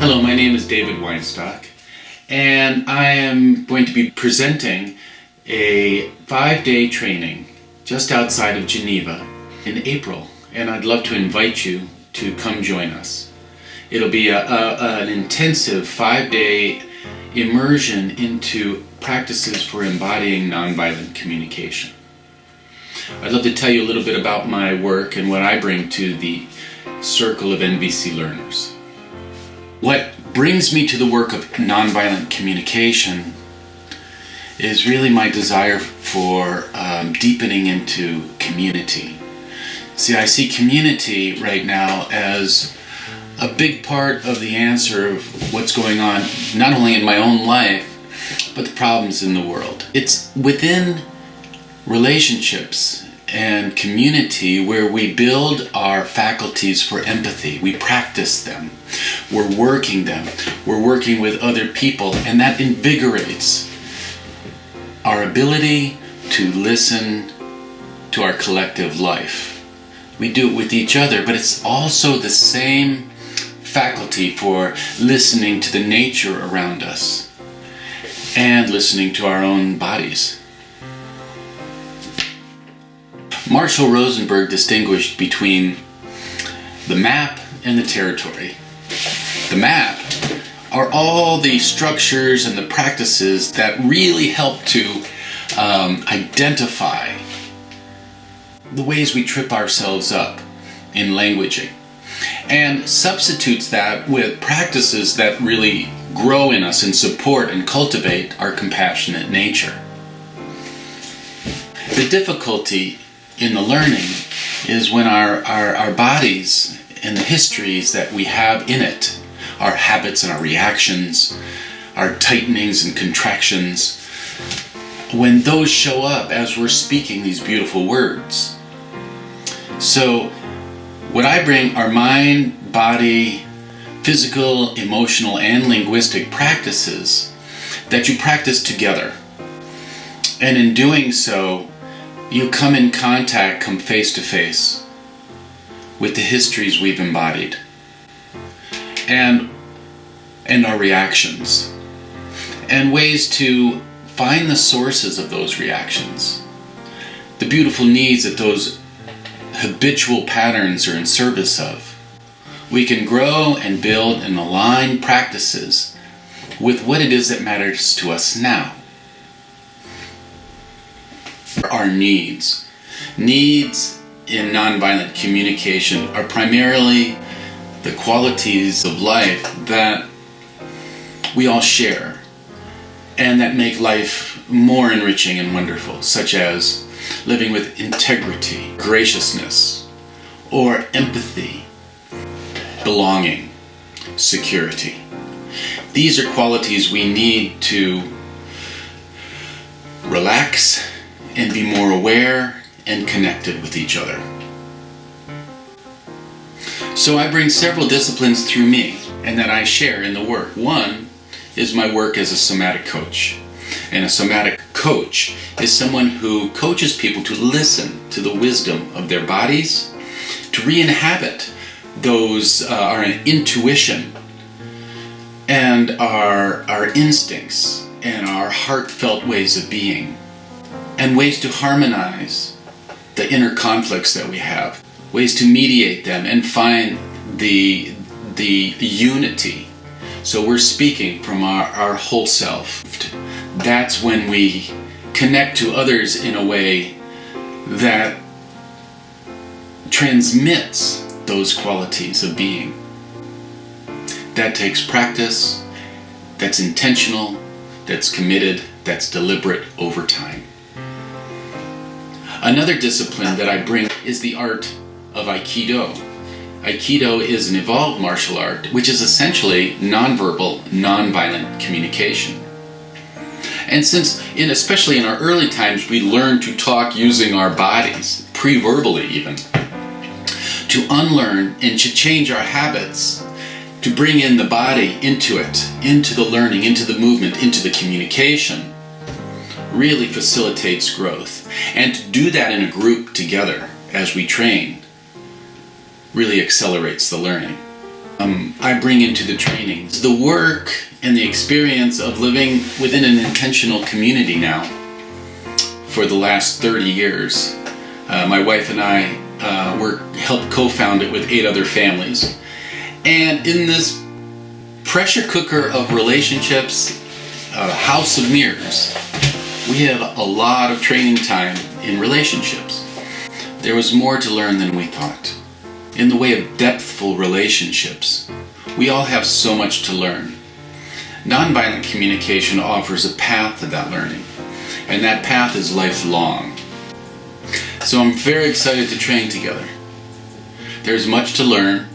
Hello, my name is David Weinstock, and I am going to be presenting a 5-day training just outside of Geneva in April, and I'd love to invite you to come join us. It'll be an intensive 5-day immersion into practices for embodying nonviolent communication. I'd love to tell you a little bit about my work and what I bring to the circle of NVC learners. What brings me to the work of nonviolent communication is really my desire for deepening into community. See, I see community right now as a big part of the answer of what's going on, not only in my own life, but the problems in the world. It's within relationships and community where we build our faculties for empathy. We practice them. We're working them. We're working with other people, and that invigorates our ability to listen to our collective life. We do it with each other, but it's also the same faculty for listening to the nature around us and listening to our own bodies. Marshall Rosenberg distinguished between the map and the territory. The map are all the structures and the practices that really help to identify the ways we trip ourselves up in languaging, and substitutes that with practices that really grow in us and support and cultivate our compassionate nature. The difficulty in the learning is when our bodies and the histories that we have in it, our habits and our reactions, our tightenings and contractions, when those show up as we're speaking these beautiful words. So what I bring are mind, body, physical, emotional, and linguistic practices that you practice together. And in doing so, you come in contact, come face to face with the histories we've embodied and our reactions, and ways to find the sources of those reactions, the beautiful needs that those habitual patterns are in service of. We can grow and build and align practices with what it is that matters to us now. Our needs. Needs in nonviolent communication are primarily the qualities of life that we all share and that make life more enriching and wonderful, such as living with integrity, graciousness, or empathy, belonging, security. These are qualities we need to relax and be more aware and connected with each other. So I bring several disciplines through me and that I share in the work. One is my work as a somatic coach. And a somatic coach is someone who coaches people to listen to the wisdom of their bodies, to re-inhabit our intuition and our instincts and our heartfelt ways of being, and ways to harmonize the inner conflicts that we have, ways to mediate them and find the unity. So we're speaking from our whole self. That's when we connect to others in a way that transmits those qualities of being. That takes practice, that's intentional, that's committed, that's deliberate over time. Another discipline that I bring is the art of Aikido. Aikido is an evolved martial art, which is essentially nonverbal, nonviolent communication. And since, especially in our early times, we learned to talk using our bodies, pre-verbally even, to unlearn and to change our habits, to bring in the body into it, into the learning, into the movement, into the communication, really facilitates growth. And to do that in a group together as we train really accelerates the learning. I bring into the trainings. The work and the experience of living within an intentional community now for the last 30 years. My wife and I helped co-found it with 8 other families. And in this pressure cooker of relationships, house of mirrors, we have a lot of training time in relationships. There was more to learn than we thought. In the way of depthful relationships, we all have so much to learn. Nonviolent communication offers a path to that learning, and that path is lifelong. So I'm very excited to train together. There's much to learn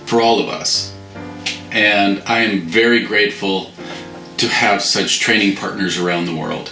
for all of us, and I am very grateful to have such training partners around the world.